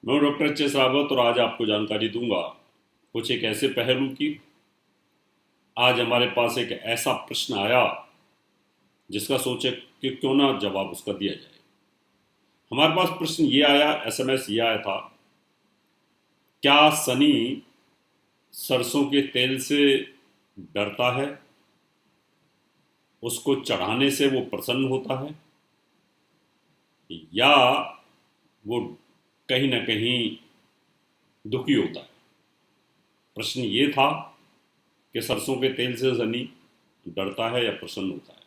मैं doctor H S Rawat और आज आपको जानकारी दूंगा कुछ एक ऐसे पहलू की। आज हमारे पास एक ऐसा प्रश्न आया जिसका सोचे कि क्यों ना जवाब उसका दिया जाए। हमारे पास प्रश्न ये आया, एसएमएस ये आया था, क्या सनी सरसों के तेल से डरता है? उसको चढ़ाने से वो प्रसन्न होता है या वो कहीं ना कहीं दुखी होता है? प्रश्न ये था कि सरसों के तेल से सनी डरता है या प्रसन्न होता है।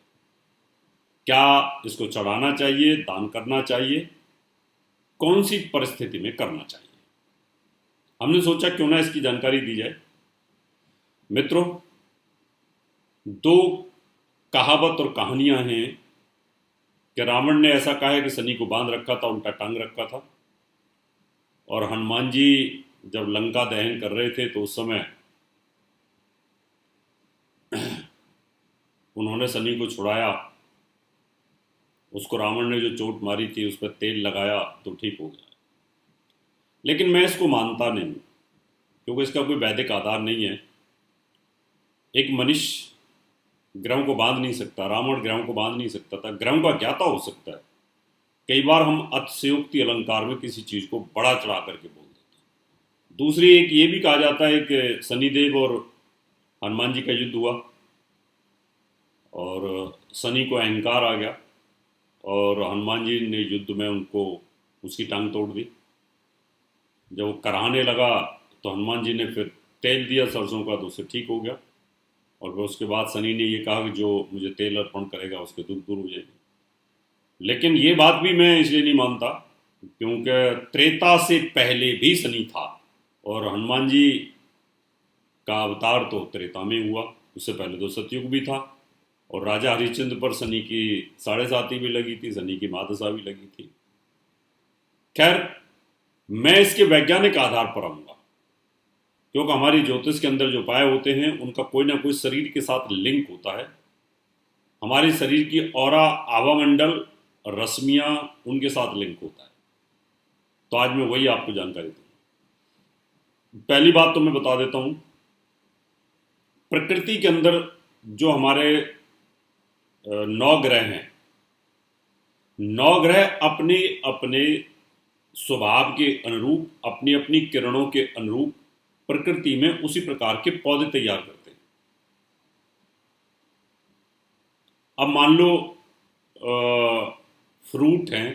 क्या इसको चढ़ाना चाहिए, दान करना चाहिए, कौन सी परिस्थिति में करना चाहिए? हमने सोचा क्यों ना इसकी जानकारी दी जाए। मित्रों, दो कहावत और कहानियां हैं कि रावण ने ऐसा कहा है कि सनी को बांध रखा था, उल्टा टांग रखा था, और हनुमान जी जब लंका दहन कर रहे थे तो उस समय उन्होंने सनी को छुड़ाया। उसको रावण ने जो चोट मारी थी उस पर तेल लगाया तो ठीक हो गया। लेकिन मैं इसको मानता नहीं क्योंकि इसका कोई वैदिक आधार नहीं है। एक मनुष्य ग्रहों को बांध नहीं सकता, रावण ग्रहों को बांध नहीं सकता था। ग्रहों का ज्ञाता हो सकता है। कई बार हम अतिशयोक्ति अलंकार में किसी चीज को बड़ा चढ़ा करके बोल देते हैं। दूसरी एक ये भी कहा जाता है कि शनिदेव और हनुमान जी का युद्ध हुआ और शनि को अहंकार आ गया और हनुमान जी ने युद्ध में उनको उसकी टांग तोड़ दी। जब वो कराहने लगा तो हनुमान जी ने फिर तेल दिया सरसों का, तो उससे ठीक हो गया। और फिर उसके बाद शनि ने ये कहा कि जो मुझे तेल अर्पण करेगा उसके दुख दूर हो जाएंगे। लेकिन ये बात भी मैं इसलिए नहीं मानता क्योंकि त्रेता से पहले भी शनि था और हनुमान जी का अवतार तो त्रेता में हुआ। उससे पहले तो सतयुग भी था और राजा हरिश्चंद्र पर शनि की 7.5 भी लगी थी, शनि की महादशा भी लगी थी। खैर, मैं इसके वैज्ञानिक आधार पर आऊंगा क्योंकि हमारी ज्योतिष के अंदर जो उपाय होते हैं उनका कोई ना कोई शरीर के साथ लिंक होता है। हमारे शरीर की ऑरा, आवामंडल, रश्मियां उनके साथ लिंक होता है। तो आज मैं वही आपको जानकारी दूंगा। पहली बात तो मैं बता देता हूं, प्रकृति के अंदर जो हमारे 9 ग्रह हैं, 9 ग्रह अपने अपने स्वभाव के अनुरूप, अपनी अपनी किरणों के अनुरूप प्रकृति में उसी प्रकार के पौधे तैयार करते हैं। अब मान लो फ्रूट हैं,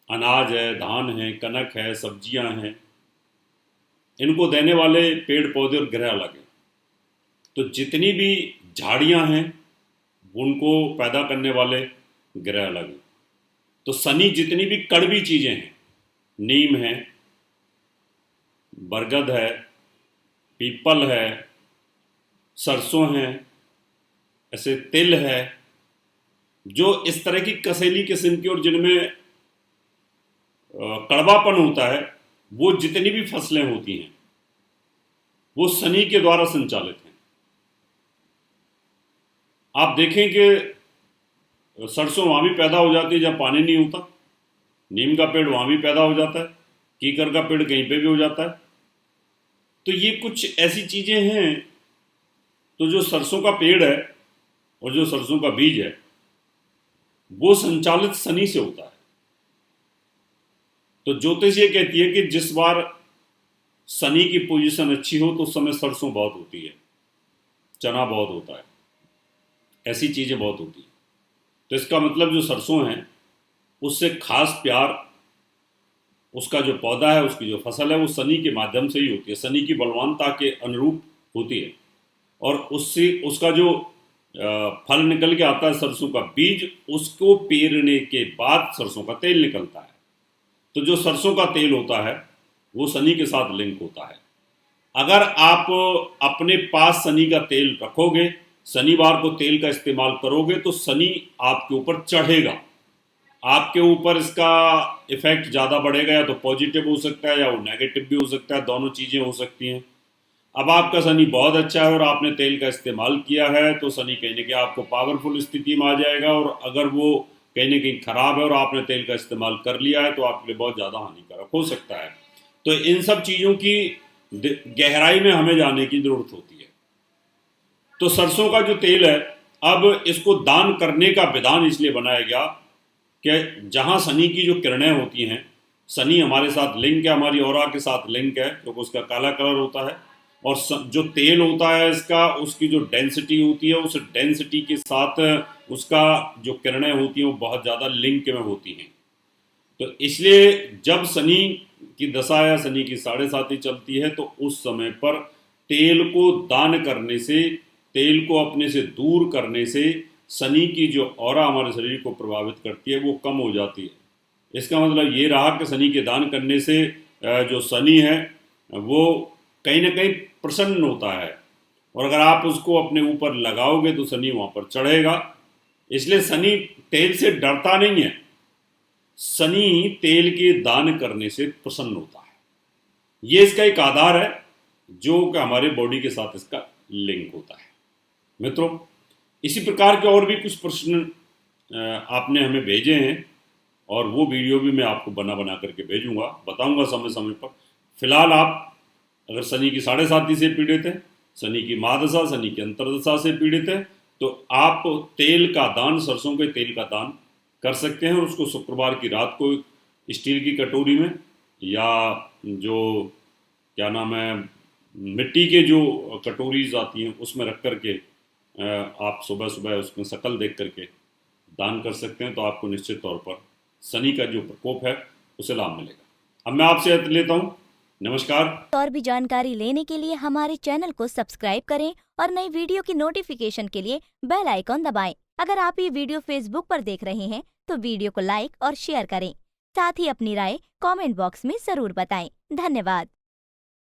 अनाज है, धान है, कनक है, सब्जियां हैं, इनको देने वाले पेड़ पौधे और ग्रह अलग हैं। तो जितनी भी झाड़ियां हैं उनको पैदा करने वाले ग्रह अलग हैं। तो शनि जितनी भी कड़वी चीजें हैं, नीम है, बरगद है, पीपल है, सरसों है, ऐसे तिल है, जो इस तरह की कसेली किस्म की और जिनमें कड़वापन होता है, वो जितनी भी फसलें होती हैं वो शनि के द्वारा संचालित हैं। आप देखें कि सरसों वहां भी पैदा हो जाती है जहां पानी नहीं होता, नीम का पेड़ वहां भी पैदा हो जाता है, कीकर का पेड़ कहीं पे भी हो जाता है। तो ये कुछ ऐसी चीजें हैं। तो जो सरसों का पेड़ है और जो सरसों का बीज है वो संचालित शनि से होता है। तो ज्योतिष ये कहती है कि जिस बार शनि की पोजीशन अच्छी हो तो उस समय सरसों बहुत होती है, चना बहुत होता है, ऐसी चीजें बहुत होती है। तो इसका मतलब जो सरसों है उससे खास प्यार, उसका जो पौधा है, उसकी जो फसल है वो शनि के माध्यम से ही होती है, शनि की बलवानता के अनुरूप होती है। और उससे उसका जो फल निकल के आता है, सरसों का बीज, उसको पेरने के बाद सरसों का तेल निकलता है। तो जो सरसों का तेल होता है वो शनि के साथ लिंक होता है। अगर आप अपने पास शनि का तेल रखोगे, शनिवार को तेल का इस्तेमाल करोगे, तो शनि आपके ऊपर चढ़ेगा, आपके ऊपर इसका इफेक्ट ज़्यादा बढ़ेगा। या तो पॉजिटिव हो सकता है या वो नेगेटिव भी हो सकता है, दोनों चीज़ें हो सकती हैं। अब आपका शनि बहुत अच्छा है और आपने तेल का इस्तेमाल किया है तो शनि कहीं ना कहीं आपको पावरफुल स्थिति में आ जाएगा। और अगर वो कहीं ना कहीं खराब है और आपने तेल का इस्तेमाल कर लिया है तो आपके लिए बहुत ज़्यादा हानिकारक हो सकता है। तो इन सब चीज़ों की गहराई में हमें जाने की ज़रूरत होती है। तो सरसों का जो तेल है, अब इसको दान करने का विधान इसलिए बनाया गया कि जहाँ शनि की जो किरणें होती हैं, शनि हमारे साथ लिंक है, हमारी ऑरा के साथ लिंक है, क्योंकि उसका काला कलर होता है, और जो तेल होता है इसका, उसकी जो डेंसिटी होती है, उस डेंसिटी के साथ उसका जो किरणें होती हैं वो बहुत ज़्यादा लिंक में होती हैं। तो इसलिए जब शनि की दशा या शनि की 7.5 चलती है तो उस समय पर तेल को दान करने से, तेल को अपने से दूर करने से शनि की जो ऑरा हमारे शरीर को प्रभावित करती है वो कम हो जाती है। इसका मतलब ये रहा कि शनि के दान करने से जो शनि है वो कहीं ना कहीं प्रसन्न होता है, और अगर आप उसको अपने ऊपर लगाओगे तो शनि वहाँ पर चढ़ेगा। इसलिए शनि तेल से डरता नहीं है, शनि तेल के दान करने से प्रसन्न होता है। ये इसका एक आधार है जो कि हमारे बॉडी के साथ इसका लिंक होता है। मित्रों, इसी प्रकार के और भी कुछ प्रश्न आपने हमें भेजे हैं और वो वीडियो भी मैं आपको बना बना करके भेजूंगा, बताऊंगा समय समय पर। फिलहाल आप अगर शनि की 7.5 से पीड़ित है, शनि की महादशा, शनि की अंतरदशा से पीड़ित है, तो आप तेल का दान, सरसों के तेल का दान कर सकते हैं। उसको शुक्रवार की रात को स्टील की कटोरी में या जो क्या नाम है मिट्टी के जो कटोरीज आती हैं उसमें रख करके आप सुबह सुबह उसमें शकल देख करके दान कर सकते हैं, तो आपको निश्चित तौर पर शनि का जो प्रकोप है उसे लाभ मिलेगा। अब मैं आपसे लेता हूँ, नमस्कार। और भी जानकारी लेने के लिए हमारे चैनल को सब्सक्राइब करें और नई वीडियो की नोटिफिकेशन के लिए बेल आइकॉन दबाएं। अगर आप ये वीडियो फेसबुक पर देख रहे हैं तो वीडियो को लाइक और शेयर करें। साथ ही अपनी राय कमेंट बॉक्स में जरूर बताएं। धन्यवाद।